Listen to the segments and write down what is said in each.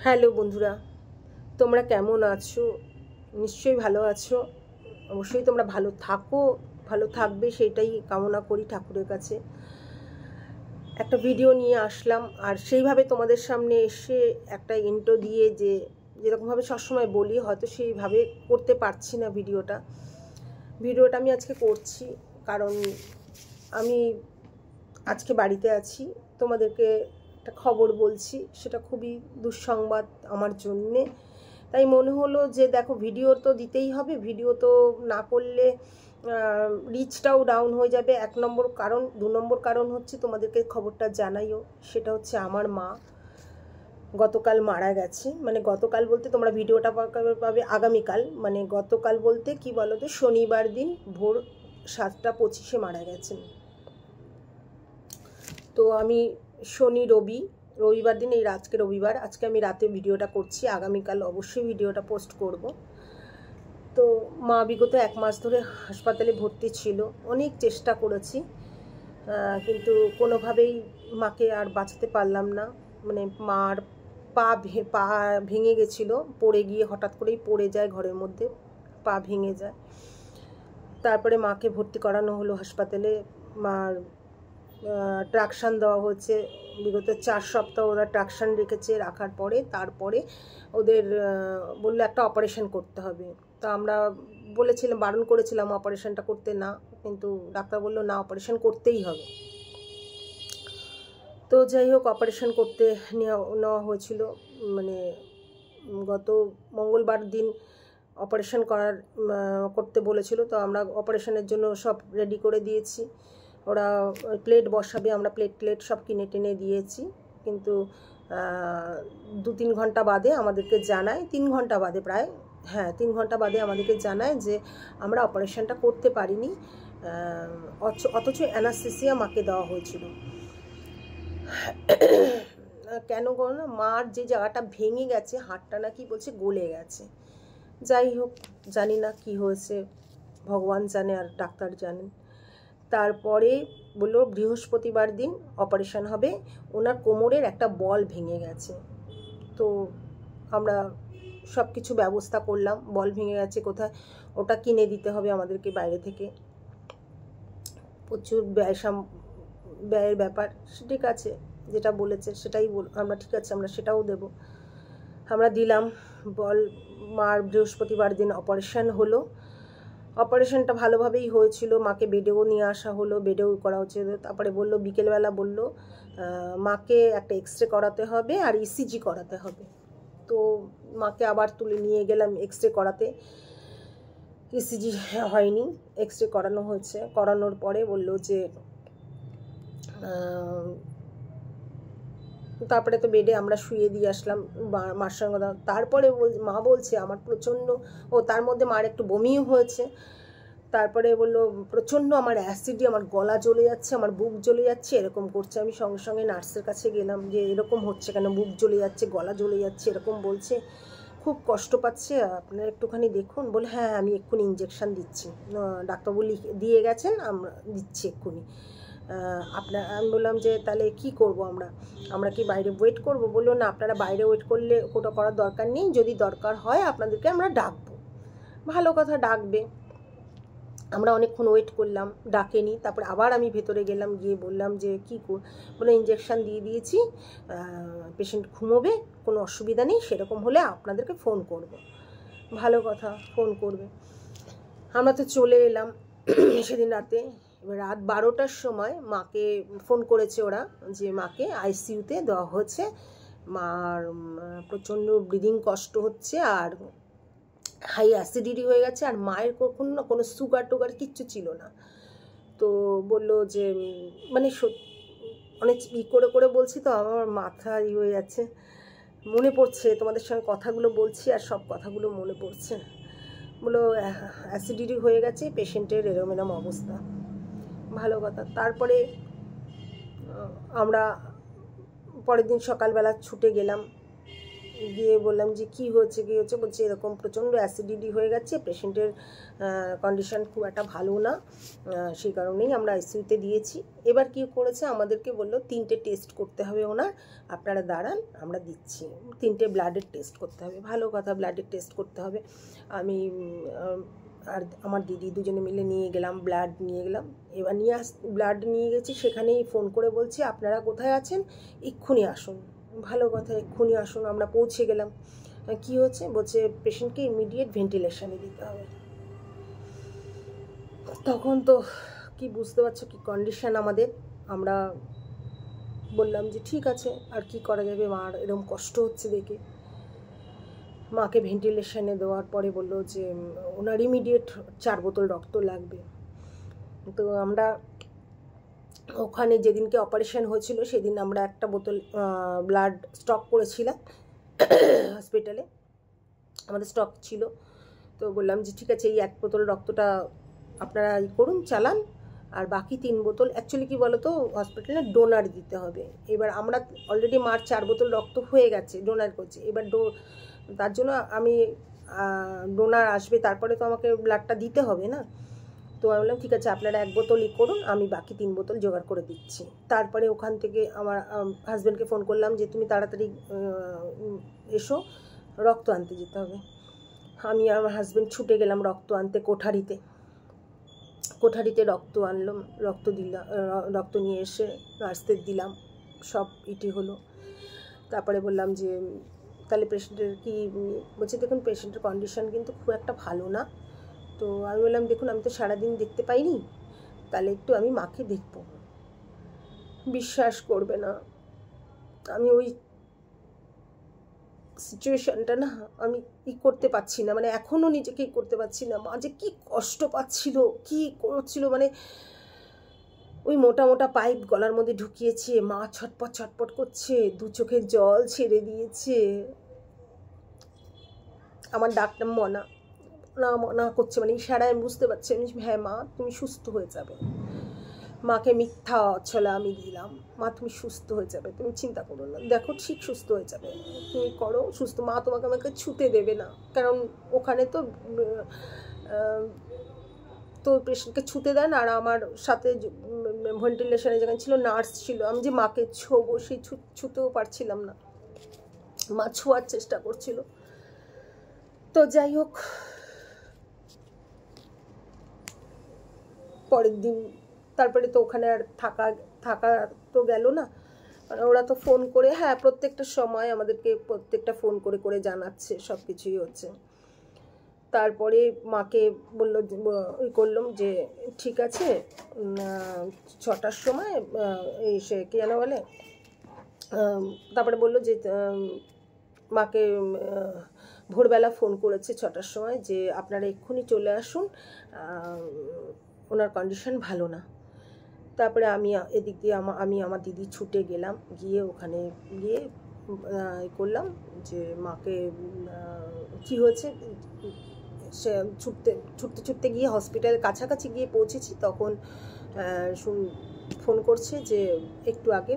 Hello বন্ধুরা, তোমরা কেমন আছো? নিশ্চয়ই ভালো আছো। অবশ্যই তোমরা ভালো থাকো, ভালো থাকবে সেটাই কামনা করি ঠাকুরের কাছে। একটা ভিডিও নিয়ে আসলাম, আর সেইভাবে তোমাদের সামনে এসে একটা ইন্ট্রো দিয়ে যেরকমভাবে সবসময় বলি হয়তো সেইভাবে করতে পারছি না। ভিডিওটা আমি আজকে করছি কারণ আমি আজকে বাড়িতে আছি। তোমাদেরকে একটা খবর বলছি, সেটা খুবই দুঃসংবাদ আমার জন্যে। তাই মনে হলো যে দেখো, ভিডিও তো দিতেই হবে, ভিডিও তো না করলে রিচটাও ডাউন হয়ে যাবে, 1 নম্বর কারণ। 2 নম্বর কারণ হচ্ছে তোমাদেরকে খবরটা জানাইও, সেটা হচ্ছে আমার মা গতকাল মারা গেছে। মানে গতকাল বলতে তোমরা ভিডিওটা পাবে আগামীকাল, মানে গতকাল বলতে কি বলো তো, শনিবার দিন ভোর 7:25 মারা গেছেন। তো আমি রবিবার দিন, এই আজকে রবিবার, আজকে আমি রাতে ভিডিওটা করছি, আগামীকাল অবশ্যই ভিডিওটা পোস্ট করব। তো মা বিগত 1 মাস ধরে হাসপাতালে ভর্তি ছিল। অনেক চেষ্টা করেছি, কিন্তু কোনোভাবেই মাকে আর বাঁচাতে পারলাম না। মানে মার পা ভেঙে গেছিলো, পড়ে গিয়ে হঠাৎ করেই পড়ে যায়, ঘরের মধ্যে পা ভেঙে যায়। তারপরে মাকে ভর্তি করানো হলো হাসপাতালে। মার ট্রাকশান দেওয়া হচ্ছে, বিগত 4 সপ্তাহ ওরা ট্রাকশান রেখেছে। রাখার পরে তারপরে ওদের বললো একটা অপারেশন করতে হবে। তা আমরা বলেছিলাম, বারণ করেছিলাম অপারেশনটা করতে না, কিন্তু ডাক্তার বললো না, অপারেশন করতেই হবে। তো যাই হোক, অপারেশন করতে নেওয়া হয়েছিল। মানে গত মঙ্গলবার দিন অপারেশন করতে বলেছিল। তো আমরা অপারেশনের জন্য সব রেডি করে দিয়েছি। ওরা প্লেট বসাবে, আমরা প্লেট সব কিনে টেনে দিয়েছি। কিন্তু 2-3 ঘন্টা বাদে আমাদেরকে জানায়, 3 ঘন্টা বাদে প্রায়, 3 ঘন্টা বাদে আমাদেরকে জানায় যে আমরা অপারেশনটা করতে পারিনি। অথচ অ্যানাস্থেসিয়া মাকে দেওয়া হয়েছিল। কেন করো না, মার যে জায়গাটা ভেঙে গেছে, হাড়টা নাকি বলছে গলে গেছে। যাই হোক, জানি না কি হয়েছে, ভগবান জানে আর ডাক্তার জানেন। তারপরে বললো বৃহস্পতিবার দিন অপারেশন হবে। ওনার কোমরের একটা বল ভেঙে গেছে। তো আমরা সব কিছু ব্যবস্থা করলাম। বল ভেঙে গেছে কোথায়, ওটা কিনে দিতে হবে আমাদেরকে বাইরে থেকে। প্রচুর ব্যয়ের ব্যাপার। ঠিক আছে, যেটা বলেছে সেটাই আমরা, ঠিক আছে আমরা সেটাও দেব। আমরা দিলাম বল। মার বৃহস্পতিবার দিন অপারেশন হলো। অপারেশনটা ভালোভাবেই হয়েছিল। মাকে বেডেও নিয়ে আসা হলো, বেডেও করা হচ্ছিল। তারপরে বললো, বিকেলবেলা বললো মাকে একটা এক্সরে করাতে হবে আর ইসিজি করাতে হবে। তো মাকে আবার তুলে নিয়ে গেলাম এক্সরে করাতে। ইসিজি হয়নি, এক্সরে করানো হয়েছে। করানোর পরে বললো যে তারপরে তো বেডে আমরা শুয়ে দিয়ে আসলাম মার সঙ্গে। তারপরে মা বলছে আমার প্রচণ্ড, তার মধ্যে মার একটু বমিও হয়েছে। তারপরে বললো প্রচণ্ড আমার অ্যাসিডি, আমার গলা জ্বলে যাচ্ছে, আমার বুক জ্বলে যাচ্ছে, এরকম করছে। আমি সঙ্গে সঙ্গে নার্সের কাছে গেলাম যে এরকম হচ্ছে কেন, বুক জ্বলে যাচ্ছে, গলা জ্বলে যাচ্ছে, এরকম বলছে, খুব কষ্ট পাচ্ছে, আপনারা একটুখানি দেখুন। বলে হ্যাঁ, আমি এক্ষুনি ইঞ্জেকশান দিচ্ছি, ডাক্তারবাবু দিয়ে গেছেন, আমরা দিচ্ছি এক্ষুনি। আমি বললাম যে তাহলে কি করব, আমরা কি বাইরে ওয়েট করব? বললো না, আপনারা বাইরে ওয়েট করলে ওটা করার দরকার নেই, যদি দরকার হয় আপনাদেরকে আমরা ডাকবো। ভালো কথা, ডাকবে। আমরা অনেকক্ষণ ওয়েট করলাম, ডাকেনি। তারপরে আবার আমি ভেতরে গেলাম, গিয়ে বললাম যে কী বলে ইঞ্জেকশান দিয়ে দিয়েছি, পেশেন্ট ঘুমোবে, কোনো অসুবিধা নেই, সেরকম হলে আপনাদেরকে ফোন করব। ভালো কথা, ফোন করবে। আমরা তো চলে এলাম সেদিন রাতে। এবার রাত 12টার সময় মাকে ফোন করেছে ওরা, যে মাকে আইসিইউতে দেওয়া হয়েছে, মার প্রচণ্ড ব্রিদিং কষ্ট হচ্ছে, আর হাই অ্যাসিডিটি হয়ে গেছে, আর মায়ের কোনো সুগার টুগার কিচ্ছু ছিল না। তো বললো যে মানে অনেক করে বলছি, তো আমার মাথা হয়ে যাচ্ছে, মনে পড়ছে তোমাদের সঙ্গে কথাগুলো বলছি আর সব কথাগুলো মনে পড়ছে। বললো অ্যাসিডিটি হয়ে গেছে, পেশেন্টের এরম অবস্থা। ভালো কথা। তারপরে আমরা পরের দিন সকালবেলা ছুটে গেলাম গিয়ে বললাম যে কী হয়েছে বলছে এরকম প্রচণ্ড অ্যাসিডিটি হয়ে গেছে, পেশেন্টের কন্ডিশন খুব একটা ভালো না, সেই কারণেই আমরা আইসিইউতে দিয়েছি। এবার কী করেছে, আমাদেরকে বললো 3টে টেস্ট করতে হবে ওনার, আপনারা দাঁড়ান আমরা দিচ্ছি। 3টে ব্লাডের টেস্ট করতে হবে। ভালো কথা, ব্লাডের টেস্ট করতে হবে। আমি আর আমার দিদি দুজনে মিলে নিয়ে গেলাম, ব্লাড নিয়ে গেলাম। এবার ব্লাড নিয়ে গেছি, সেখানেই ফোন করে বলছি আপনারা কোথায় আছেন, এক্ষুনি আসুন। ভালো কথা, এক্ষুনি আসুন। আমরা পৌঁছে গেলাম। কি হচ্ছে, বলছে পেশেন্টকে ইমিডিয়েট ভেন্টিলেশনে দিতে হবে। তখন তো কি বুঝতে পারছো কি কন্ডিশন আমাদের। আমরা বললাম যে ঠিক আছে, আর কি করা যাবে, মার এরকম কষ্ট হচ্ছে দেখে। মাকে ভেন্টিলেশনে দেওয়ার পরে বললো যে ওনার ইমিডিয়েট 4 বোতল রক্ত লাগবে। তো আমরা ওখানে যেদিনকে অপারেশন হয়েছিল সেদিন আমরা 1 বোতল ব্লাড স্টক করেছিলাম হসপিটালে, আমাদের স্টক ছিল। তো বললাম যে ঠিক আছে, এই 1 বোতল রক্তটা আপনারা করুন, চালান, আর বাকি 3 বোতল অ্যাকচুয়ালি কী বলো তো, হসপিটালে ডোনার দিতে হবে। এবার আমরা অলরেডি মার 4 বোতল রক্ত হয়ে গেছে, ডোনার করছে। এবার তার জন্য আমি ডোনার আসবে, তারপরে তো আমাকে ব্লাডটা দিতে হবে না। তো আমি বললাম ঠিক আছে, আপনারা 1 বোতলই করুন, আমি বাকি 3 বোতল জোগাড় করে দিচ্ছি। তারপরে ওখান থেকে আমার হাজব্যান্ডকে ফোন করলাম যে তুমি তাড়াতাড়ি এসো, রক্ত আনতে যেতে হবে। আমি আর আমার হাজব্যান্ড ছুটে গেলাম রক্ত আনতে কোঠারিতে রক্ত আনলাম, রক্ত নিয়ে এসে নার্সদের দিলাম, সব ইটি হলো। তারপরে বললাম যে তাহলে পেশেন্টের কি, বলছে দেখুন পেশেন্টের কন্ডিশন কিন্তু খুব একটা ভালো না। তো আমি বললাম দেখুন আমি তো সারাদিন দেখতে পাইনি, তাহলে একটু আমি মাকে দেখব। বিশ্বাস করবে না, আমি ওই সিচুয়েশনটা না আমি করতে পারছি না, মানে এখনও নিজেকেই করতে পারছি না। মা যে কী কষ্ট পাচ্ছিল, কী করছিল, মানে ওই মোটা মোটা পাইপ গলার মধ্যে ঢুকিয়েছে, মা ছটপট ছটপট করছে, 2 চোখের জল ছেড়ে দিয়েছে। আমার ডাকটা মনা না করছে, মানে ইশারায় আমি বুঝতে পারছি হ্যাঁ মা তুমি সুস্থ হয়ে যাবে। মাকে মিথ্যা ছলা আমি দিলাম, মা তুমি সুস্থ হয়ে যাবে, তুমি চিন্তা করো না, দেখো ঠিক সুস্থ হয়ে যাবে, তুমি করো সুস্থ। মা তোমাকে আমাকে ছুতে দেবে না, কারণ ওখানে তো পেশেন্টকে ছুতে দেন। আর আমার সাথে ভেন্টিলেশনে যেখানে ছিল নার্স ছিল, আমি যে মাকে ছোবো সেই ছুতেও পারছিলাম না, মা ছোঁয়ার চেষ্টা করছিল। তো যাই হোক, পরের দিন তারপরে তো ওখানে আর থাকা তো গেল না, মানে ওরা তো ফোন করে, হ্যাঁ প্রত্যেকটা সময় আমাদেরকে প্রত্যেকটা ফোন করে জানাচ্ছে, সব কিছুই হচ্ছে। তারপরে মাকে বললো, করলাম যে ঠিক আছে 6টার সময় এসে কি জানো বলে, তারপরে বললো যে মাকে ভোরবেলা ফোন করেছে 6টার সময় যে আপনারা এক্ষুনি চলে আসুন, ওনার কন্ডিশন ভালো না। তারপরে আমি এদিক দিয়ে আমি আমার দিদি ছুটে গেলাম, গিয়ে ওখানে গিয়ে করলাম যে মাকে কী হয়েছে, সে ছুটতে গিয়ে হসপিটালের কাছাকাছি গিয়ে পৌঁছেছি। তখন ফোন করছে যে একটু আগে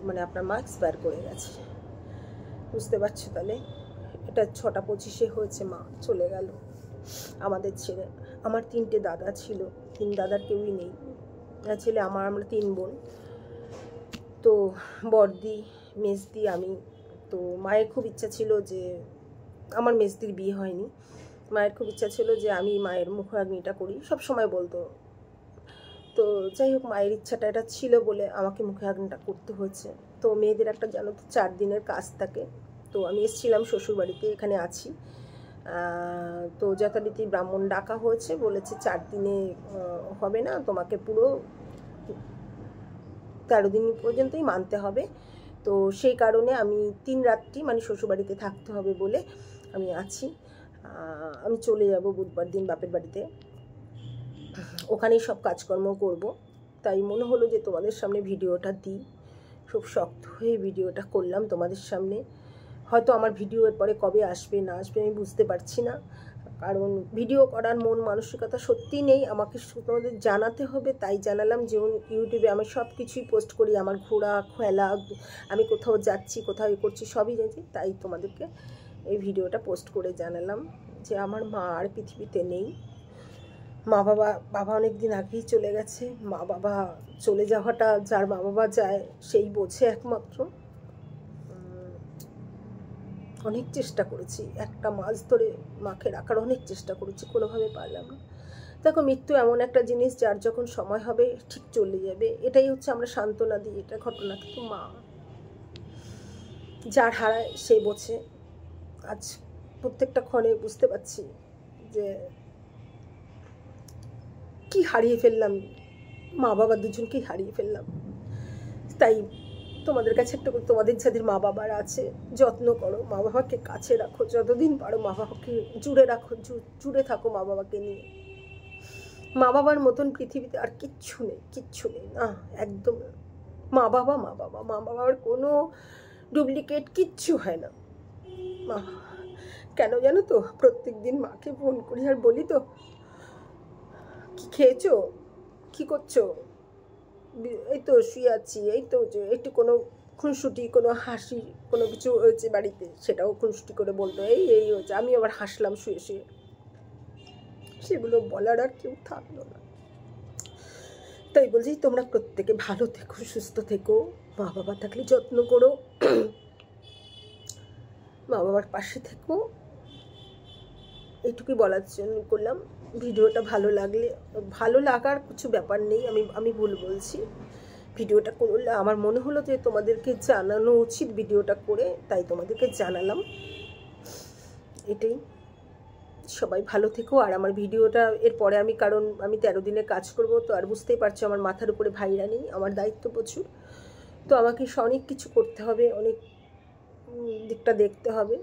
মানে আপনার মা এক্সপায়ার করে গেছে। বুঝতে পারছো তাহলে, এটা 6টা 25-এ হয়েছে, মা চলে গেল আমাদের ছেড়ে। আমার 3টে দাদা ছিল, 3 দাদার কেউই নেই, ছেলে আমরা 3 বোন। তো বড়দি, মেজদি, আমি। তো মায়ের খুব ইচ্ছা ছিল যে, আমার মেজদির বিয়ে হয়নি, মায়ের খুব ইচ্ছা ছিল যে আমি মায়ের মুখাগ্নিটা করি, সব সময় বলতো। তো যাই হোক, মায়ের ইচ্ছাটা এটা ছিল বলে আমাকে মুখাগ্নিটা করতে হয়েছে। তো মেয়েদের একটা জানো তো 4 দিনের কাজ থাকে। তো আমি এসেছিলাম শ্বশুরবাড়িতে, এখানে আছি। তো যথারীতি ব্রাহ্মণ ডাকা হয়েছে, বলেছে 4 দিনে হবে না, তোমাকে পুরো 13 দিন পর্যন্তই মানতে হবে। তো সেই কারণে আমি 3 রাত্রি মানে শ্বশুরবাড়িতে থাকতে হবে বলে আমি আছি। আমি চলে যাব বুধবার দিন বাপের বাড়িতে, ওখানেই সব কাজকর্ম করব। তাই মনে হলো যে তোমাদের সামনে ভিডিওটা দিই, খুব শক্ত হয়ে ভিডিওটা করলাম তোমাদের সামনে। হয়তো আমার ভিডিও এর পরে কবে আসবে না আসবে আমি বুঝতে পারছি না, কারণ ভিডিও করার মন মানসিকতা সত্যিই নেই, আমাকে তোমাদের জানাতে হবে তাই জানালাম। যেমন ইউটিউবে আমি সব কিছুই পোস্ট করি, আমার ঘোরা খেলা, আমি কোথাও যাচ্ছি কোথাও করছি সবই জানি, তাই তোমাদেরকে এই ভিডিওটা পোস্ট করে জানালাম যে আমার মা আর পৃথিবীতে নেই। বাবা অনেক দিন আগেই চলে গেছে। মা বাবা চলে যাওয়াটা, যার মা বাবা যায় সেই বোঝে একমাত্র। অনেক চেষ্টা করেছি, একটা মাস ধরে মাকে রাখার অনেক চেষ্টা করেছি, কোনোভাবে পারলাম না। দেখো, মৃত্যু এমন একটা জিনিস, যার যখন সময় হবে ঠিক চলে যাবে, এটাই হচ্ছে আমরা সান্ত্বনা দিই, এটা ঘটনা। কিন্তু মা, যার হারায় সে বোঝে। আজ প্রত্যেকটা ক্ষণে বুঝতে পারছি যে কি হারিয়ে ফেললাম, মা বাবা দুজনকেই হারিয়ে ফেললাম। তাই তোমাদের কাছে একটা, তোমাদের যাদের মা বাবার আছে, যত্ন করো, মা বাবাকে কাছে রাখো, যতদিন পারো মা বাবাকে জুড়ে রাখো, জুড়ে থাকো মা বাবাকে নিয়ে। মা বাবার মতন পৃথিবীতে আর কিচ্ছু নেই, কিচ্ছু নেই না, একদম। মা বাবার কোনো ডুপ্লিকেট কিচ্ছু হয় না। মা, কেন জানো তো, প্রত্যেক দিন মাকে ফোন করি আর বলি তো, কি খেয়েছো, কি করছো, এই তো শুয়ে আছি, এই তো একটু কোনো খুনসুটি, কোনো হাসি, কোনো কিছু হয়েছে বাড়িতে, সেটাও খুনসুটি করে বলতো, এই হয়েছে। আমি আবার হাসলাম শুয়ে শুয়ে। সেগুলো বলার আর কেউ থাকলো না। তাই বলছি, তোমরা প্রত্যেকে ভালো থেকো, সুস্থ থেকো, মা বাবা থাকলে যত্ন করো, মা বাবার পাশে থেকো, এইটুকুই বলার জন্য করলাম। ভিডিওটা ভালো লাগলে, ভালো লাগার কিছু ব্যাপার নেই, আমি ভুল বলছি। ভিডিওটা করলে আমার মনে হলো যে তোমাদেরকে জানানো উচিত ভিডিওটা করে, তাই তোমাদেরকে জানালাম। এটাই। সবাই ভালো থেকো। আর আমার ভিডিওটা এরপরে কারণ আমি 13 দিনে কাজ করব, তো আর বুঝতেই পারছো আমার মাথার উপরে ভাইরা নেই, আমার দায়িত্ব প্রচুর, তো আমাকে অনেক কিছু করতে হবে, অনেক দিকটা দেখতে হবে,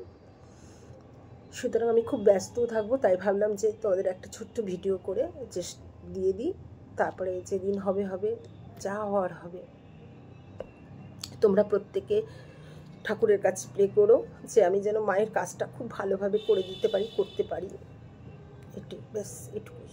সুতরাং আমি খুব ব্যস্ত থাকবো। তাই ভাবলাম যে তোমাদের একটা ছোট্ট ভিডিও করে দিয়ে দিই, তারপরে যেদিন হবে হবে, যা হওয়ার হবে। তোমরা প্রত্যেকে ঠাকুরের কাছে প্রে করো যে আমি যেন মায়ের কাজটা খুব ভালোভাবে করে দিতে পারি, করতে পারি। এটুকুই, ব্যাস এটুকুই।